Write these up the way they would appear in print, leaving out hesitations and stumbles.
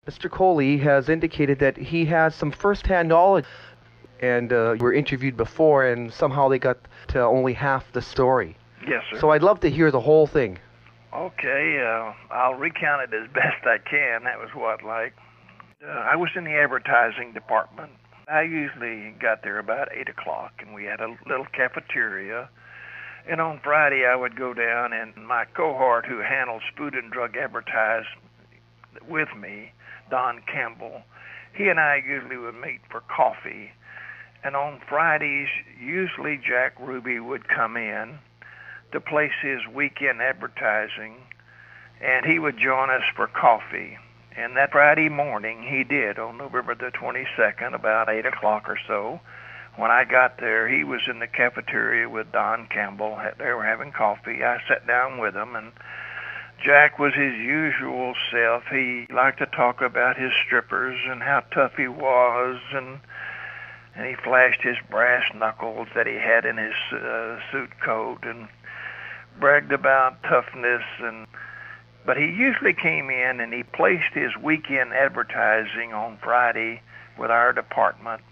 Mr. Coley has indicated that he has some first-hand knowledge, and you were interviewed before, and somehow they got to only half the story. Yes, sir. So I'd love to hear the whole thing. Okay, I'll recount it as best I can. That was I was in the advertising department. I usually got there about 8 o'clock, and we had a little cafeteria. And on Friday, I would go down, and my cohort who handles food and drug advertising with me, Don Campbell, he and I usually would meet for coffee. And on Fridays, usually Jack Ruby would come in to place his weekend advertising, and he would join us for coffee. And that Friday morning, he did, on November the 22nd, about 8 o'clock or so. When I got there, he was in the cafeteria with Don Campbell. They were having coffee. I sat down with him, and Jack was his usual self. He liked to talk about his strippers and how tough he was, and he flashed his brass knuckles that he had in his suit coat and bragged about toughness. But he usually came in and he placed his weekend advertising on Friday with our department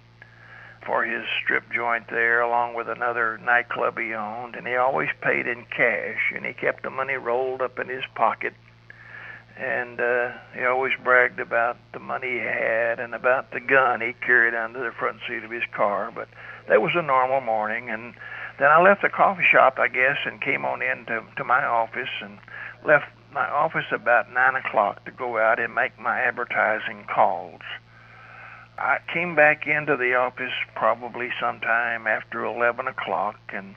for his strip joint there, along with another nightclub he owned, and he always paid in cash, and he kept the money rolled up in his pocket, and he always bragged about the money he had and about the gun he carried under the front seat of his car. But that was a normal morning, and then I left the coffee shop, I guess, and came on in to my office, and left my office about 9 o'clock to go out and make my advertising calls. I came back into the office probably sometime after 11 o'clock, and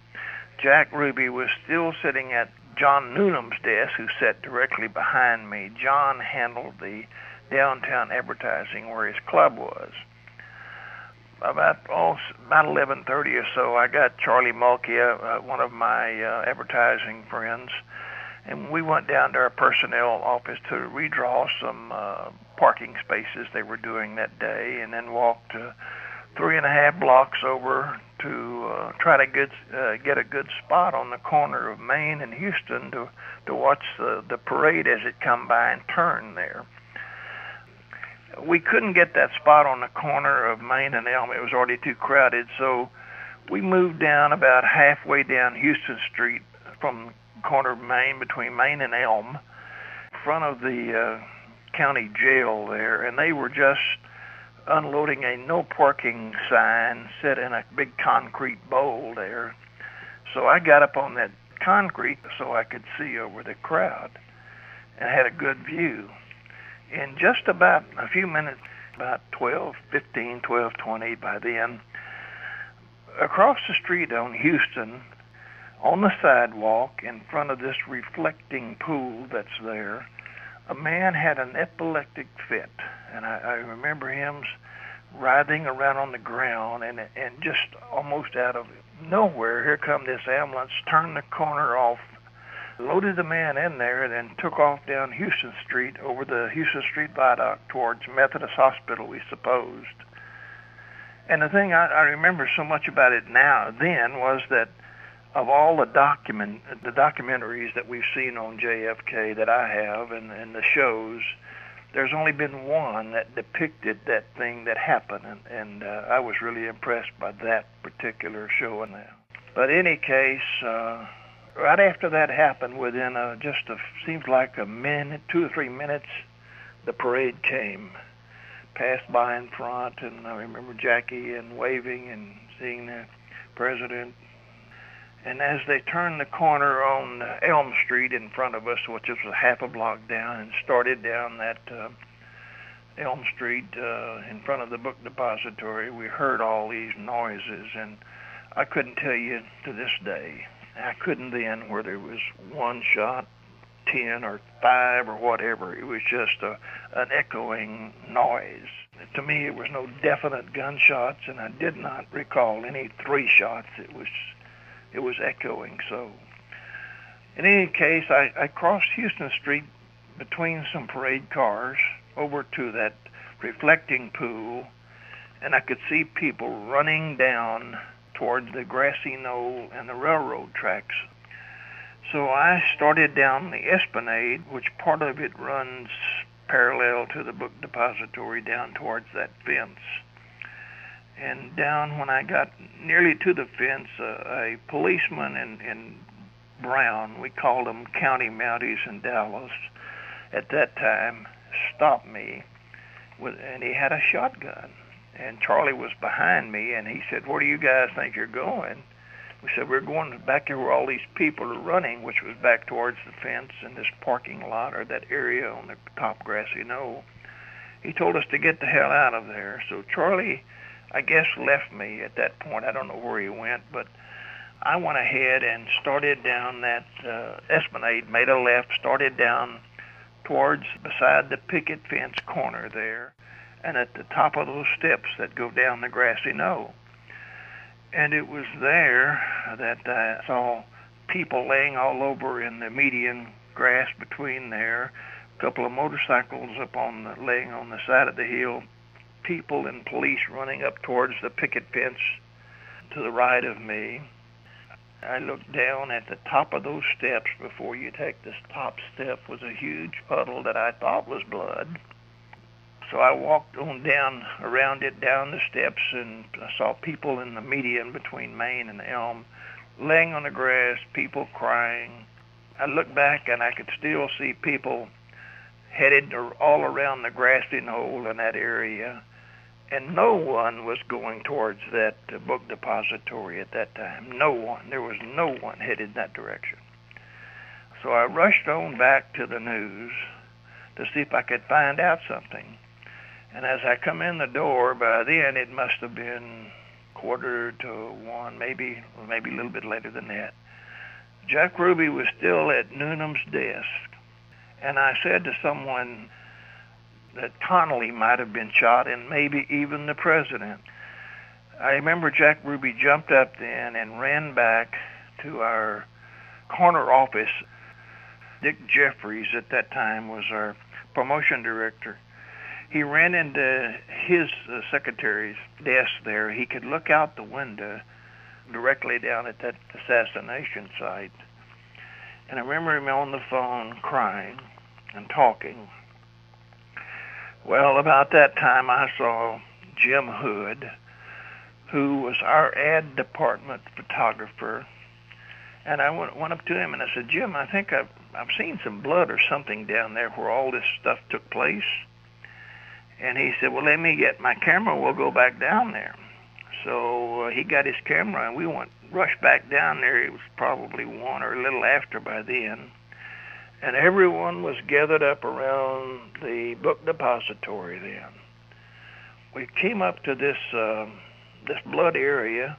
Jack Ruby was still sitting at John Noonan's desk, who sat directly behind me. John handled the downtown advertising where his club was. About 11:30 or so, I got Charlie Mulkey, one of my advertising friends, and we went down to our personnel office to redraw some parking spaces they were doing that day, and then walked 3.5 blocks over to try to get a good spot on the corner of Main and Houston to watch the parade as it come by and turn there. We couldn't get that spot on the corner of Main and Elm. It was already too crowded, so we moved down about halfway down Houston Street from the corner of Main, between Main and Elm, in front of the county jail there, and they were just unloading a no parking sign set in a big concrete bowl there. So I got up on that concrete so I could see over the crowd and had a good view. In just about a few minutes, about 12:15, 12:20 by then, across the street on Houston, on the sidewalk in front of this reflecting pool that's there, a man had an epileptic fit, and I remember him writhing around on the ground, and just almost out of nowhere, here come this ambulance, turned the corner off, loaded the man in there, and then took off down Houston Street over the Houston Street Viaduct towards Methodist Hospital, we supposed. And the thing I remember so much about it now then was that of all the documentaries that we've seen on JFK that I have and the shows, there's only been one that depicted that thing that happened, and I was really impressed by that particular show and that. But in any case, right after that happened, within seems like a minute, 2 or 3 minutes, the parade came, passed by in front, and I remember Jackie and waving and seeing the president. And as they turned the corner on Elm Street in front of us, which was a half a block down, and started down that Elm Street in front of the book depository, we heard all these noises, and I couldn't tell you to this day. I couldn't then whether it was one shot, 10 or 5 or whatever. It was just an echoing noise. To me, it was no definite gunshots, and I did not recall any 3 shots. It was echoing. So in any case, I crossed Houston Street between some parade cars over to that reflecting pool, and I could see people running down towards the grassy knoll and the railroad tracks. So I started down the Esplanade, which part of it runs parallel to the book depository down towards that fence. And down when I got nearly to the fence, a policeman in brown, we called them county mounties in Dallas at that time, stopped me, and he had a shotgun. And Charlie was behind me, and he said, "Where do you guys think you're going?" We said, "We're going back there where all these people are running," which was back towards the fence in this parking lot or that area on the top grassy knoll. He told us to get the hell out of there. So Charlie, I guess, left me at that point. I don't know where he went, but I went ahead and started down that esplanade, made a left, started down towards beside the picket fence corner there, and at the top of those steps that go down the grassy knoll. And it was there that I saw people laying all over in the median grass between there, a couple of motorcycles laying on the side of the hill, people and police running up towards the picket fence to the right of me. I looked down at the top of those steps. Before you take this top step was a huge puddle that I thought was blood. So I walked on down around it, down the steps, and I saw people in the median between Main and Elm laying on the grass, people crying. I looked back and I could still see people headed all around the grassy knoll in that area, and no one was going towards that book depository at that time. No one. There was no one headed that direction. So I rushed on back to the news to see if I could find out something. And as I come in the door, by then it must have been 1:45, maybe a little bit later than that. Jack Ruby was still at Newnham's desk. And I said to someone that Connolly might have been shot, and maybe even the president. I remember Jack Ruby jumped up then and ran back to our corner office. Dick Jeffries at that time was our promotion director. He ran into his secretary's desk there. He could look out the window directly down at that assassination site. And I remember him on the phone crying and talking. Well, about that time I saw Jim Hood, who was our ad department photographer. And I went up to him and I said, "Jim, I think I've seen some blood or something down there where all this stuff took place." And he said, "Well, let me get my camera. We'll go back down there." So he got his camera, and we rushed back down there. It was probably 1 or a little after by then. And everyone was gathered up around the book depository then. We came up to this blood area,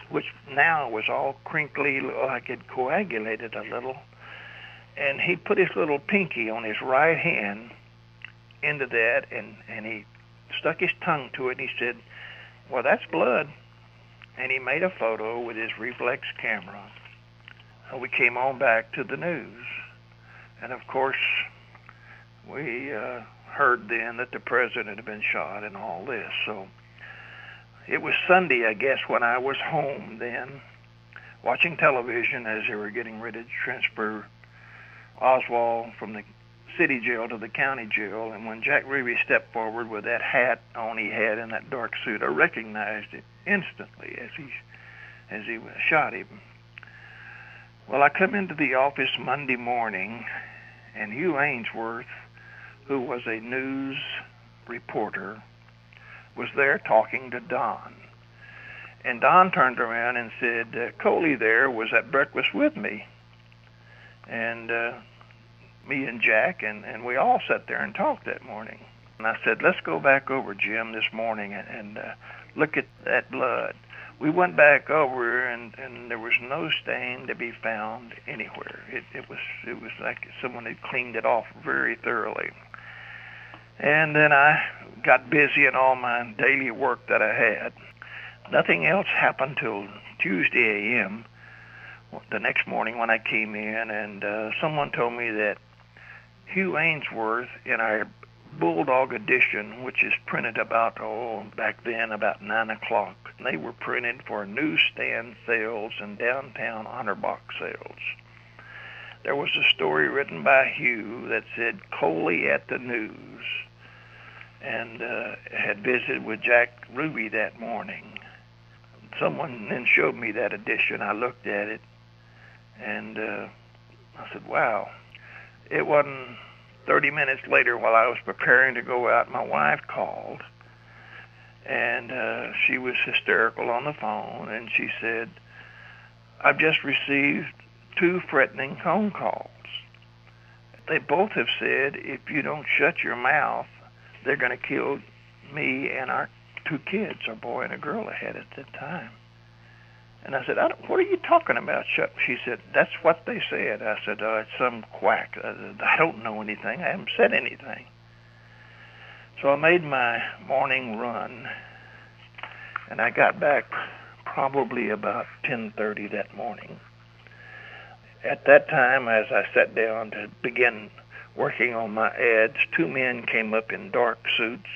which now was all crinkly, like it coagulated a little. And he put his little pinky on his right hand into that, and he stuck his tongue to it, and he said, "Well, that's blood." And he made a photo with his reflex camera. And we came on back to the news. And of course, we heard then that the president had been shot and all this. So it was Sunday, I guess, when I was home then, watching television as they were getting ready to transfer Oswald from the city jail to the county jail. And when Jack Ruby stepped forward with that hat on he had in that dark suit, I recognized it instantly as he shot him. Well, I come into the office Monday morning, and Hugh Ainsworth, who was a news reporter, was there talking to Don. And Don turned around and said, "Coley there was at breakfast with me." And me and Jack, and we all sat there and talked that morning. And I said, "Let's go back over, Jim, this morning and look at that blood." We went back over, and there was no stain to be found anywhere. It was like someone had cleaned it off very thoroughly. And then I got busy in all my daily work that I had. Nothing else happened till Tuesday a.m. the next morning when I came in, and someone told me that Hugh Ainsworth in our Bulldog edition, which is printed about, back then about 9 o'clock. They were printed for newsstand sales and downtown honor box sales. there was a story written by Hugh that said Coley at the news, and had visited with Jack Ruby that morning. Someone then showed me that edition. I looked at it, and I said, wow. It wasn't 30 minutes later, while I was preparing to go out, my wife called, and she was hysterical on the phone, and she said, I've just received 2 threatening phone calls. They both have said, if you don't shut your mouth, they're going to kill me and our 2 kids, a boy and a girl I had at that time. And I said, what are you talking about? She said, that's what they said. I said, it's some quack. I don't know anything. I haven't said anything. So I made my morning run, and I got back probably about 10:30 that morning. At that time, as I sat down to begin working on my ads, 2 men came up in dark suits.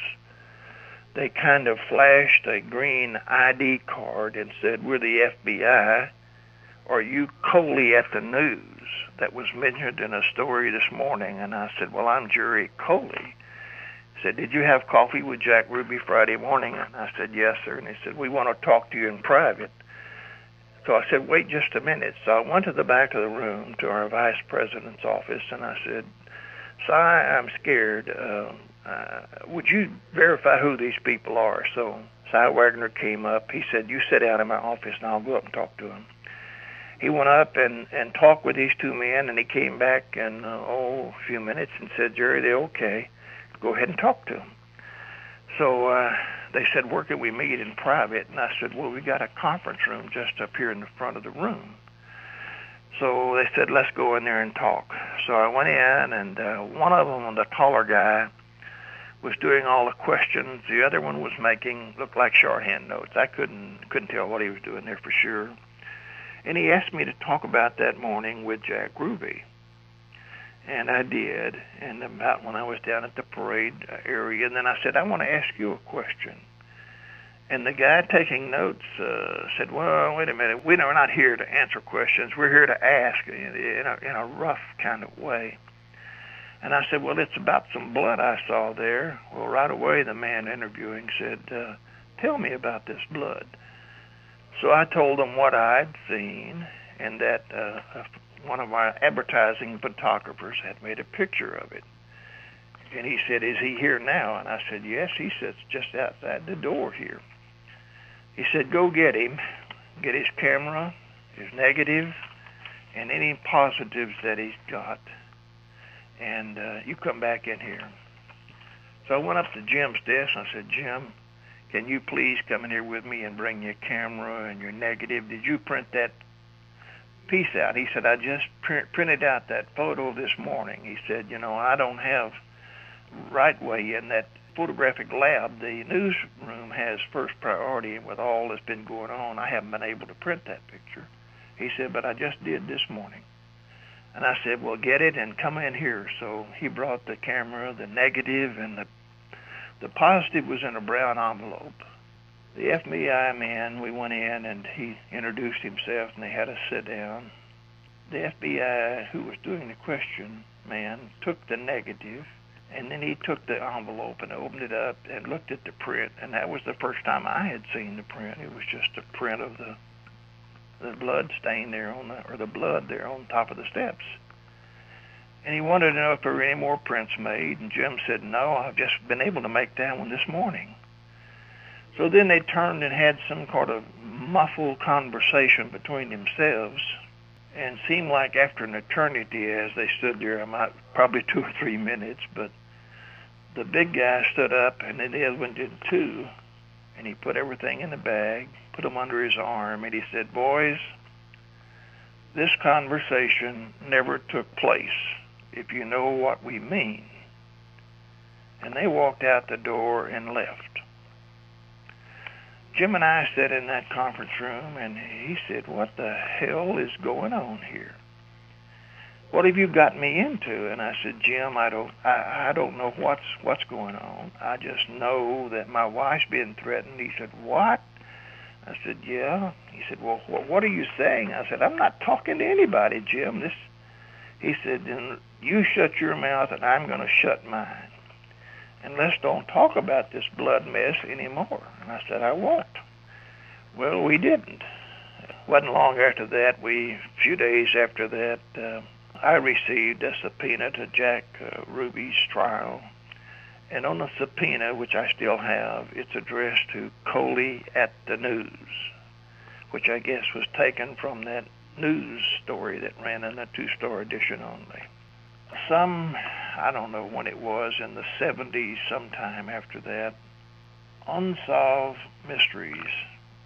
They kind of flashed a green ID card and said, we're the FBI. Are you Coley at the news that was mentioned in a story this morning? And I said, well, I'm Jerry Coley. He said, did you have coffee with Jack Ruby Friday morning? And I said, yes, sir. And he said, we want to talk to you in private. So I said, wait just a minute. So I went to the back of the room to our vice president's office, and I said, Si, I'm scared. Would you verify who these people are? So Si Wagner came up. He said, you sit down in my office, and I'll go up and talk to him. He went up and talked with these 2 men, and he came back in a few minutes and said, Jerry, they're okay. Go ahead and talk to them. So they said, where can we meet in private? And I said, well, we got a conference room just up here in the front of the room. So they said, let's go in there and talk. So I went in, and one of them, the taller guy, was doing all the questions. The other one was looked like shorthand notes. I couldn't tell what he was doing there for sure. And he asked me to talk about that morning with Jack Ruby. And I did, and about when I was down at the parade area, and then I said, I want to ask you a question. And the guy taking notes said, well, wait a minute, we're not here to answer questions. We're here to ask in a rough kind of way. And I said, well, it's about some blood I saw there. Well, right away the man interviewing said, tell me about this blood. So I told him what I'd seen, and that one of our advertising photographers had made a picture of it. And he said, is he here now? And I said, yes. He sits just outside the door here. He said, go get him, get his camera, his negative, and any positives that he's got, and you come back in here. So I went up to Jim's desk, and I said, Jim, can you please come in here with me and bring your camera and your negative? Did you print that piece out? He said, I just printed out that photo this morning. He said, I don't have right way in that photographic lab. The newsroom has first priority with all that's been going on. I haven't been able to print that picture. He said, but I just did this morning. And I said, well, get it and come in here. So he brought the camera, the negative, and the positive was in a brown envelope. The FBI man, we went in, and he introduced himself, and they had us sit down. The FBI, who was doing the question, man, took the negative, and then he took the envelope and opened it up and looked at the print, and that was the first time I had seen the print. It was just a print of the blood stain there or the blood there on top of the steps. And he wanted to know if there were any more prints made, and Jim said, no, I've just been able to make that one this morning. So then they turned and had some kind of muffled conversation between themselves, and seemed like after an eternity as they stood there, probably 2 or 3 minutes, but the big guy stood up, and then the other one did too, and he put everything in the bag, put them under his arm, and he said, boys, this conversation never took place, if you know what we mean. And they walked out the door and left. Jim and I sat in that conference room, and he said, what the hell is going on here? What have you got me into? And I said, Jim, I don't know what's going on. I just know that my wife's being threatened. He said, what? I said, yeah. He said, well, what are you saying? I said, I'm not talking to anybody, Jim. He said, then you shut your mouth and I'm going to shut mine. And let's don't talk about this blood mess anymore. And I said, I won't. Well, we didn't. Wasn't long after that, a few days after that, I received a subpoena to Jack Ruby's trial. And on the subpoena, which I still have, it's addressed to Coley at the News, which I guess was taken from that news story that ran in the two-star edition only. I don't know when it was, in the 70s, sometime after that, Unsolved Mysteries,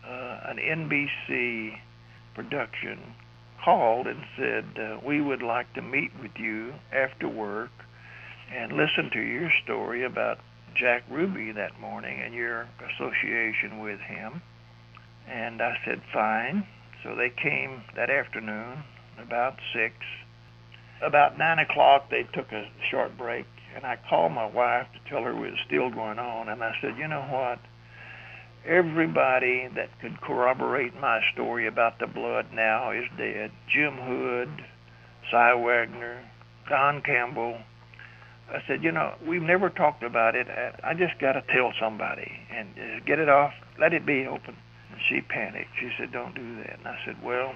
an NBC production, called and said, we would like to meet with you after work and listen to your story about Jack Ruby that morning and your association with him. And I said, fine. So they came that afternoon, about 6. About 9 o'clock, they took a short break, and I called my wife to tell her it was still going on. And I said, you know what? Everybody that could corroborate my story about the blood now is dead. Jim Hood, Cy Wagner, Don Campbell. I said, we've never talked about it. I just got to tell somebody and get it off, let it be open. And she panicked. She said, don't do that. And I said, well,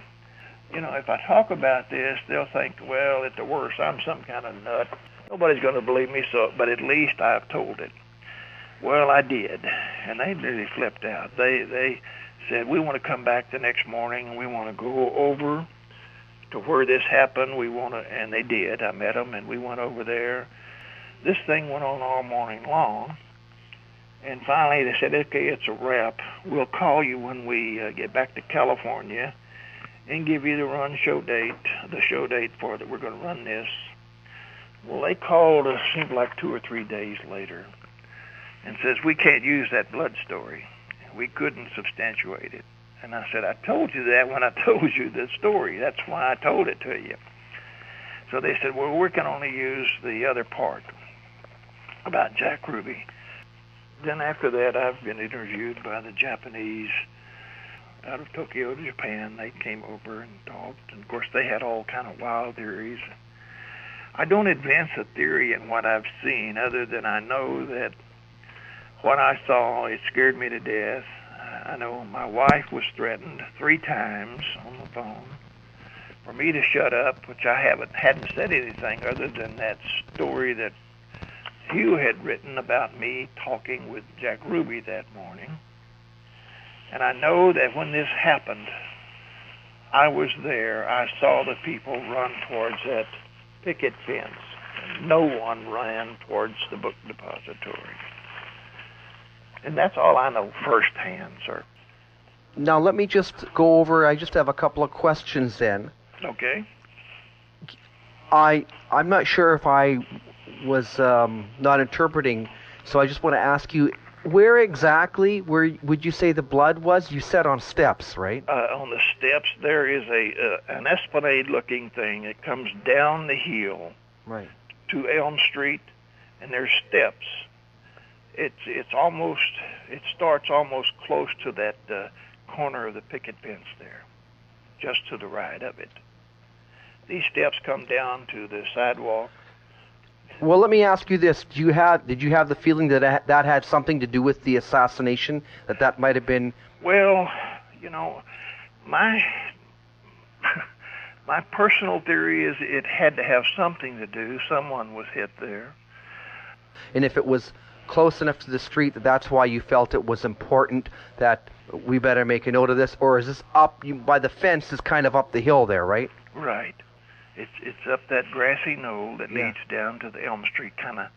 if I talk about this, they'll think, well, at the worst, I'm some kind of nut. Nobody's going to believe me, but at least I've told it. Well, I did, and they really flipped out. They said, we want to come back the next morning, and we want to go over to where this happened. And they did. I met them, and we went over there. This thing went on all morning long, and finally they said, okay, it's a wrap. We'll call you when we get back to California and give you the show date for that we're going to run this. Well, they called us, seemed like 2 or 3 days later, and says, we can't use that blood story. We couldn't substantiate it. And I said, I told you that when I told you the story. That's why I told it to you. So they said, well, we can only use the other part about Jack Ruby. Then after that, I've been interviewed by the Japanese out of Tokyo, Japan. They came over and talked, and of course they had all kind of wild theories. I don't advance a theory in what I've seen, other than I know that what I saw, it scared me to death. I know my wife was threatened 3 times on the phone for me to shut up, which I hadn't said anything other than that story that Hugh had written about me talking with Jack Ruby that morning. And I know that when this happened, I was there. I saw the people run towards that picket fence. And no one ran towards the book depository. And that's all I know firsthand, sir. Now let me just go over, I just have a couple of questions then. Okay. I'm not sure if I was not interpreting, so I just want to ask you, where exactly would you say the blood was? You said on steps, right? On the steps, there is an esplanade-looking thing. It comes down the hill, right, to Elm Street, and there's steps. It starts almost close to that corner of the picket fence there, just to the right of it. These steps come down to the sidewalk. Well, let me ask you this: did you have the feeling that that had something to do with the assassination? That might have been. Well, my personal theory is it had to have something to do. Someone was hit there. And if it was close enough to the street, that's why you felt it was important that we better make a note of this, or is this up by the fence? Is kind of up the hill there, right? Right. It's up that grassy knoll that leads down to the Elm Street kind of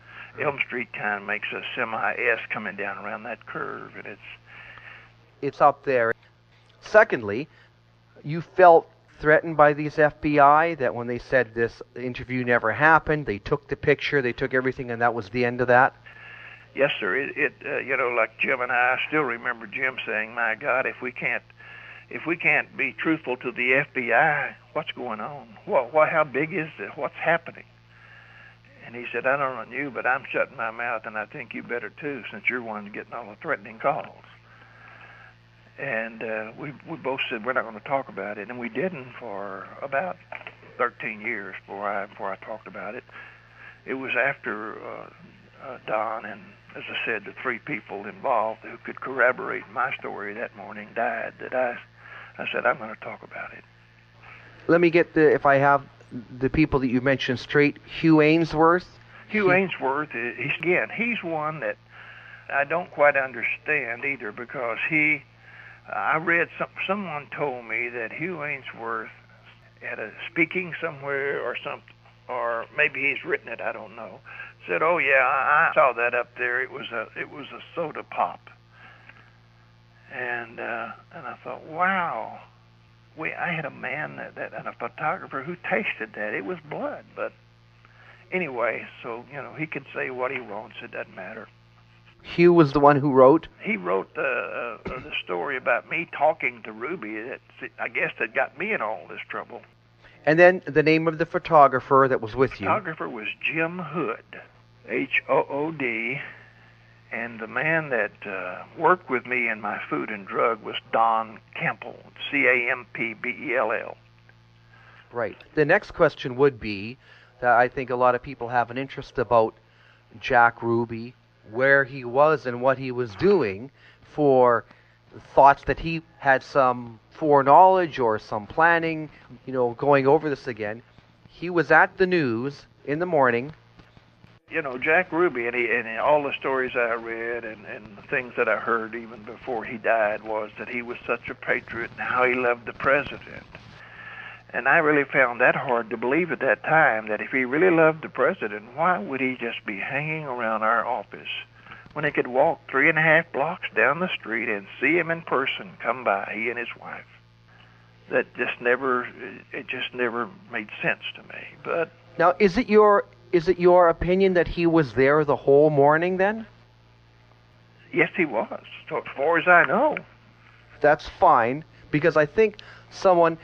makes a semi-S coming down around that curve, and it's up there. Secondly, you felt threatened by these FBI, that when they said this interview never happened, they took the picture, they took everything, and that was the end of that? Yes, sir. Like Jim and I still remember Jim saying, my God, if we can't be truthful to the FBI, what's going on? How big is this? What's happening? And he said, I don't know you, but I'm shutting my mouth, and I think you better too, since you're one getting all the threatening calls. And we both said we're not going to talk about it, and we didn't for about 13 years before I talked about it. It was after Don and, as I said, the three people involved who could corroborate my story that morning died, that I said, I'm going to talk about it. Let me get if I have the people that you mentioned straight. Hugh Ainsworth? Hugh Ainsworth, he's one that I don't quite understand either, because I read someone told me that Hugh Ainsworth at a speaking somewhere or something, or maybe he's written it, I don't know, said, oh yeah, I saw that up there. It was a soda pop. And I thought, wow, I had a man and a photographer who tasted that. It was blood, but anyway, so he can say what he wants. It doesn't matter. Hugh was the one who wrote? He wrote the story about me talking to Ruby. I guess that got me in all this trouble. And then the name of the photographer that was with you? The photographer was Jim Hood, Hood, and the man that worked with me in my food and drug was Don Campbell, Campbell. Right. The next question would be that I think a lot of people have an interest about Jack Ruby, where he was and what he was doing, for thoughts that he had some foreknowledge or some planning, going over this again. He was at the news in the morning. Jack Ruby, and all the stories I read and the things that I heard even before he died was that he was such a patriot and how he loved the president. And I really found that hard to believe at that time, that if he really loved the president, why would he just be hanging around our office when he could walk 3.5 blocks down the street and see him in person come by, he and his wife? It just never made sense to me. But now, is it your opinion that he was there the whole morning then? Yes, he was, so as far as I know. That's fine, because I think someone,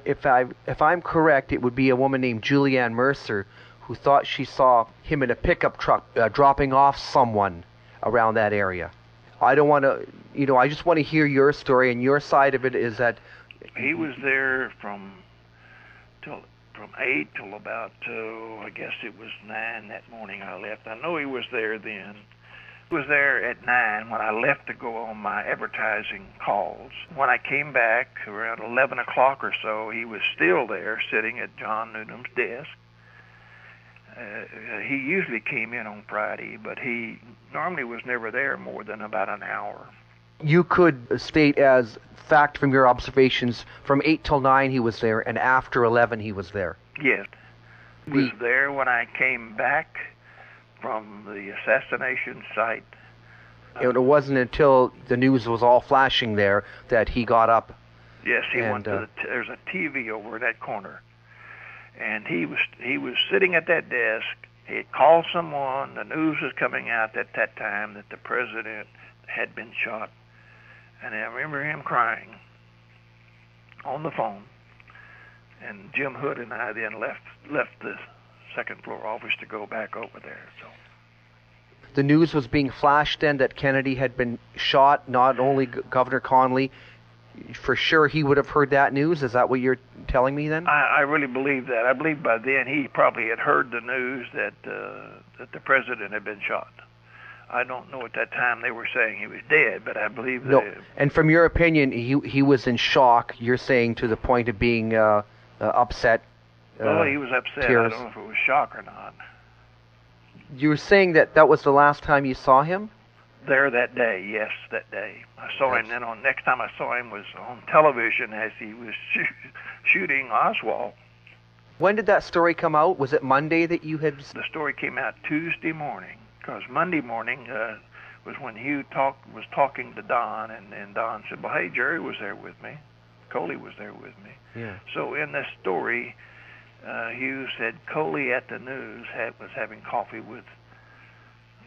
if I'm correct, it would be a woman named Julianne Mercer who thought she saw him in a pickup truck dropping off someone around that area. I don't want to, I just want to hear your story, and your side of it is that he was there from 8 till about, I guess it was 9 that morning I left. I know he was there then. He was there at 9 when I left to go on my advertising calls. When I came back around 11 o'clock or so, he was still there sitting at John Newnham's desk. He usually came in on Friday, but he normally was never there more than about an hour. You could state as fact from your observations, from 8 till 9 he was there, and after 11 he was there. Yes. He was there when I came back from the assassination site. It wasn't until the news was all flashing there that he got up. Yes, he went to there's a TV over in that corner. And he was sitting at that desk. He had called someone. The news was coming out at that time that the president had been shot. And I remember him crying on the phone. And Jim Hood and I then left the second floor office to go back over there. So the news was being flashed then that Kennedy had been shot, not only Governor Connolly. For sure he would have heard that news? Is that what you're telling me then? I really believe that. I believe by then he probably had heard the news that the president had been shot. I don't know at that time they were saying he was dead, but I believe that. No. And from your opinion, he was in shock, you're saying, to the point of being upset. Well, he was upset. Tears. I don't know if it was shock or not. You were saying that was the last time you saw him? There that day, yes, that day. I saw him. Then next time I saw him was on television as he was shooting Oswald. When did that story come out? Was it Monday that you had... The story came out Tuesday morning, because Monday morning was when Hugh was talking to Don, and Don said, well, hey, Jerry was there with me. Coley was there with me. Yeah. So in this story, Hugh said Coley at the news was having coffee with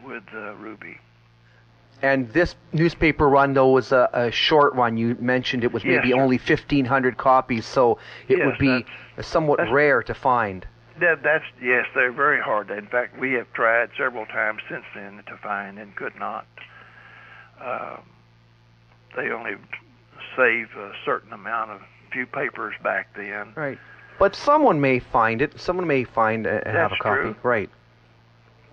Ruby. And this newspaper run, though, was a short one. You mentioned it was maybe only 1,500 copies, so it would be somewhat rare to find. Yes, they're very hard. In fact, we have tried several times since then to find and could not. They only save a certain amount of few papers back then. Right. But someone may find it. Someone may find and have a That's copy. true. Right.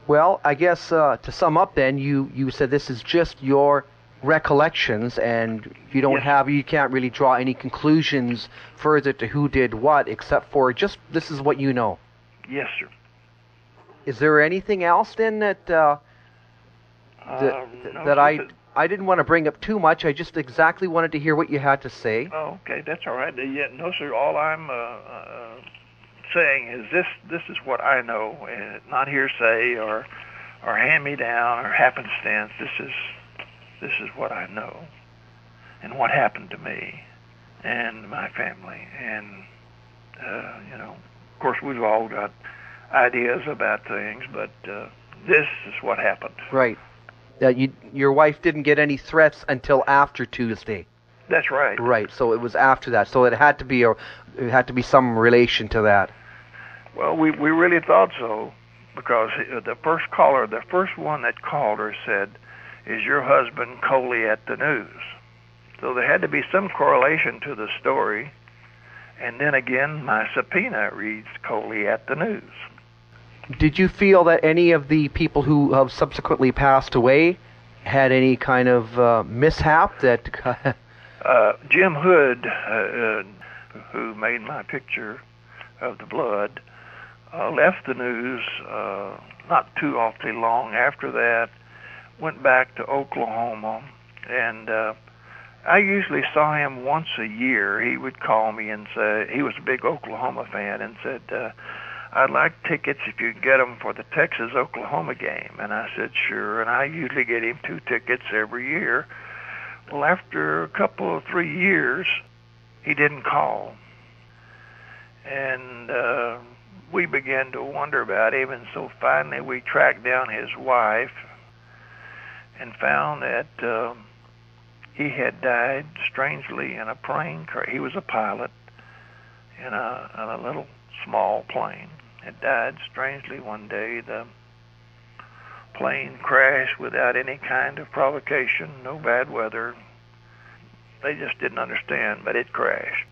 Well, I guess to sum up then, you said this is just your recollections, and you don't Yes. you can't really draw any conclusions further to who did what, except for just this is what you know. Yes, sir. Is there anything else then that No, that sir. I didn't want to bring up too much. I just exactly wanted to hear what you had to say. Oh, okay, that's all right. Yeah, no, sir. All I'm saying is this is what I know, not hearsay or hand me down or happenstance. This is what I know and what happened to me and my family. And of course, we've all got ideas about things, but this is what happened. Right. Your wife didn't get any threats until after Tuesday. That's right. Right. So it was after that. So it had to be some relation to that. Well, we really thought so, because the first one that called her said, "Is your husband Coley at the news?" So there had to be some correlation to the story. And then again, my subpoena reads Coley at the news. Did you feel that any of the people who have subsequently passed away had any kind of mishap that? Jim Hood, who made my picture of the blood, left the news not too awfully long after that, went back to Oklahoma, and I usually saw him once a year. He would call me and say, he was a big Oklahoma fan, and said, "I'd like tickets if you can get them for the Texas-Oklahoma game." And I said, "Sure," and I usually get him 2 tickets every year. Well, after a couple of 3 years, he didn't call. And we began to wonder about him, and so finally we tracked down his wife and found that he had died strangely in a plane crash. He was a pilot in a little small plane. Had died strangely one day. The plane crashed without any kind of provocation, no bad weather. They just didn't understand, but it crashed.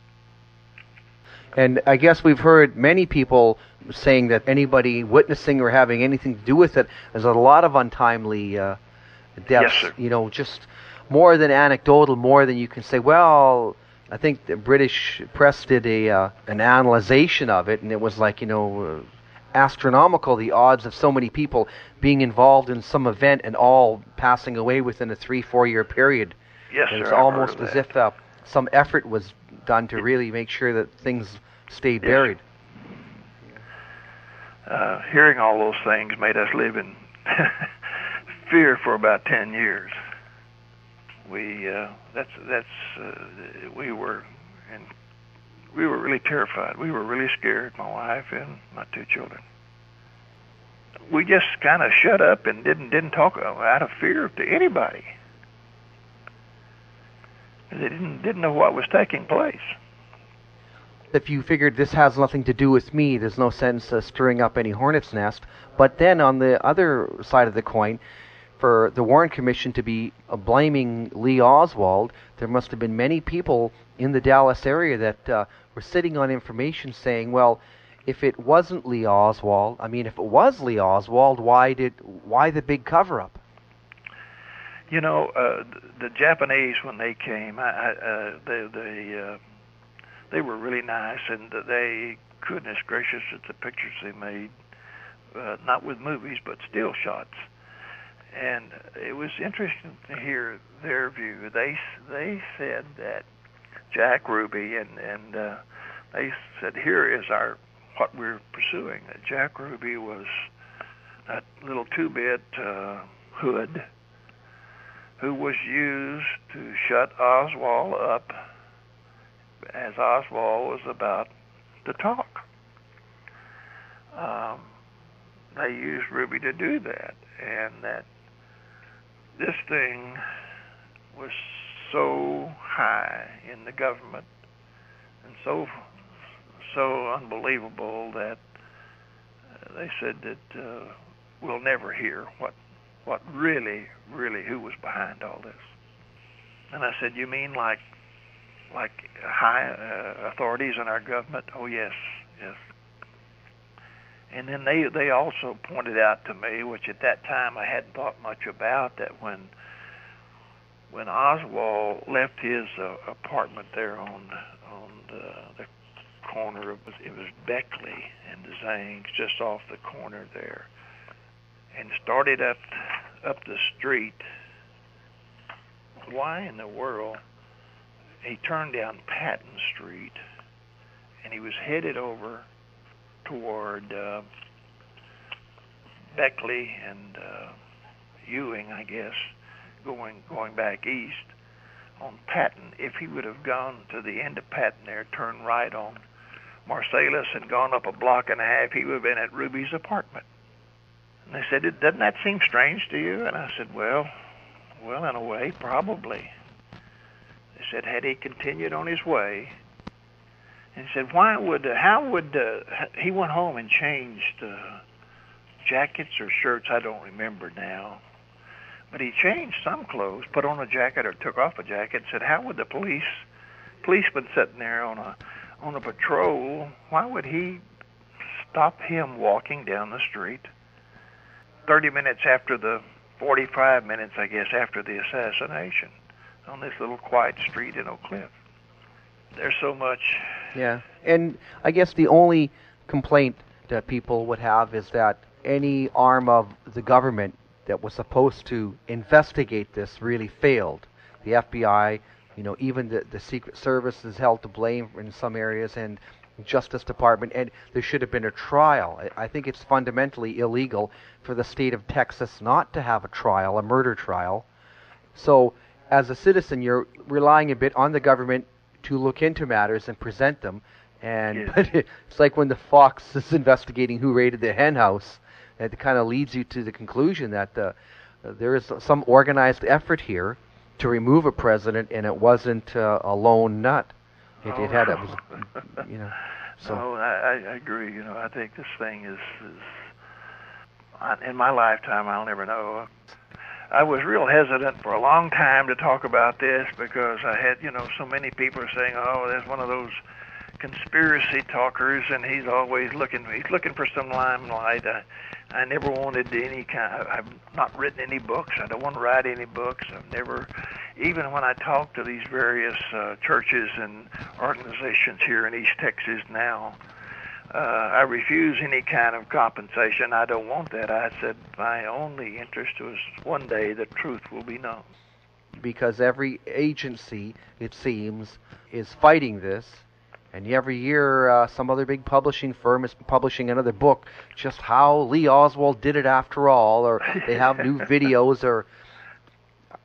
And I guess we've heard many people saying that anybody witnessing or having anything to do with it, there's a lot of untimely deaths. Yes, sir. Just more than anecdotal, more than you can say, well, I think the British press did an analyzation of it, and it was like, astronomical, the odds of so many people being involved in some event and all passing away within a 3-4 year period. Yes, And sir. it's I've almost heard of as that. if some effort was done to really make sure that things stayed Yes. buried. Hearing all those things made us live in fear for about 10 years. We were really terrified. We were really scared, my wife and my 2 children. We just kind of shut up and didn't talk out of fear to anybody. They didn't know what was taking place. If you figured this has nothing to do with me, there's no sense stirring up any hornet's nest. But then on the other side of the coin, for the Warren Commission to be blaming Lee Oswald, there must have been many people in the Dallas area that were sitting on information saying, well, if it wasn't Lee Oswald, if it was Lee Oswald, why the big cover-up? The Japanese, when they came, they were really nice, and they, goodness gracious, at the pictures they made, not with movies, but still shots. And it was interesting to hear their view. They said that Jack Ruby, and they said, here is what we're pursuing. That Jack Ruby was that little 2-bit hood who was used to shut Oswald up as Oswald was about to talk. They used Ruby to do that, and that this thing was so high in the government and so unbelievable that they said that we'll never hear what really who was behind all this. And I said, you mean like high authorities in our government? Oh yes, Yes. And then they also pointed out to me, which at that time I hadn't thought much about, that when Oswald left his apartment there on the corner, it was Beckley and Zane's, just off the corner there, and started up the street. Why in the world? He turned down Patton Street, and he was headed over toward Beckley and Ewing, I guess, going back east on Patton. If he would have gone to the end of Patton there, turned right on Marsalis and gone up a block and a half, he would have been at Ruby's apartment. And they said, doesn't that seem strange to you? And I said, well, in a way, probably. They said, had he continued on his way, and he said, he went home and changed jackets or shirts, I don't remember now. But he changed some clothes, put on a jacket or took off a jacket, and said, how would the policeman sitting there on a patrol, why would he stop him walking down the street 30 minutes after 45 minutes, I guess, after the assassination on this little quiet street in Oak Cliff? There's so much. Yeah, and I guess the only complaint that people would have is that any arm of the government that was supposed to investigate this really failed. The FBI, even the Secret Service is held to blame in some areas, and Justice Department, and there should have been a trial. I think it's fundamentally illegal for the state of Texas not to have a trial, a murder trial. So, as a citizen, you're relying a bit on the government to look into matters and present them. And but it's like when the Fox is investigating who raided the hen house, it kind of leads you to the conclusion that there is some organized effort here to remove a president, and it wasn't a lone nut. So. No, I agree. I think this thing is in my lifetime, I'll never know. I was real hesitant for a long time to talk about this because I had, so many people saying, oh, there's one of those conspiracy talkers, and he's always looking for some limelight. I never wanted I've not written any books. I don't want to write any books. I've never, even when I talk to these various churches and organizations here in East Texas now, I refuse any kind of compensation. I don't want that. I said my only interest was one day the truth will be known. Because every agency, it seems, is fighting this, and every year some other big publishing firm is publishing another book, just how Lee Oswald did it after all, or they have new videos, or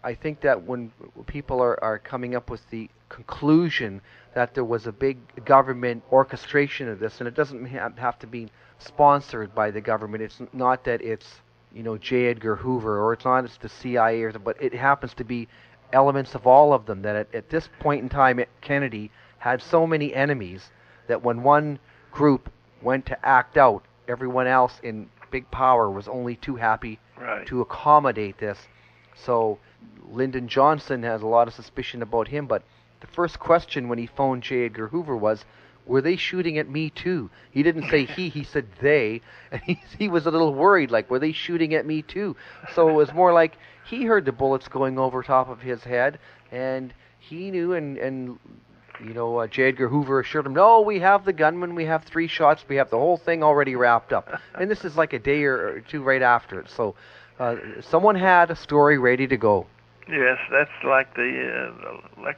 I think that when people are coming up with the conclusion that there was a big government orchestration of this, and it doesn't have to be sponsored by the government. It's not that it's J. Edgar Hoover, or it's not it's the CIA, but it happens to be elements of all of them. That at this point in time, Kennedy had so many enemies that when one group went to act out, everyone else in big power was only too happy to accommodate this. So Lyndon Johnson has a lot of suspicion about him, but the first question when he phoned J. Edgar Hoover was, were they shooting at me too? He didn't say he said they, and he was a little worried, like, were they shooting at me too? So it was more like he heard the bullets going over top of his head, and he knew, and J. Edgar Hoover assured him, no, we have the gunman, we have 3 shots, we have the whole thing already wrapped up. And this is like a day or two right after it. So someone had a story ready to go. Yes, that's like the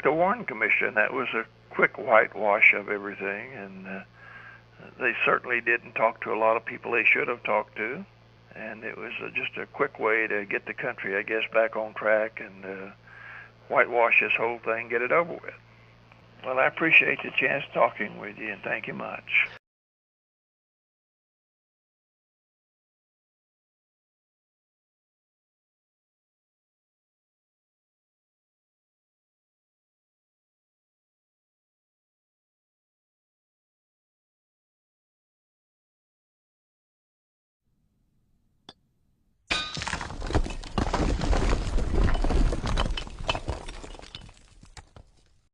Warren Commission. That was a quick whitewash of everything, and they certainly didn't talk to a lot of people they should have talked to, and it was just a quick way to get the country, I guess, back on track and whitewash this whole thing, get it over with. Well, I appreciate the chance talking with you, and thank you much.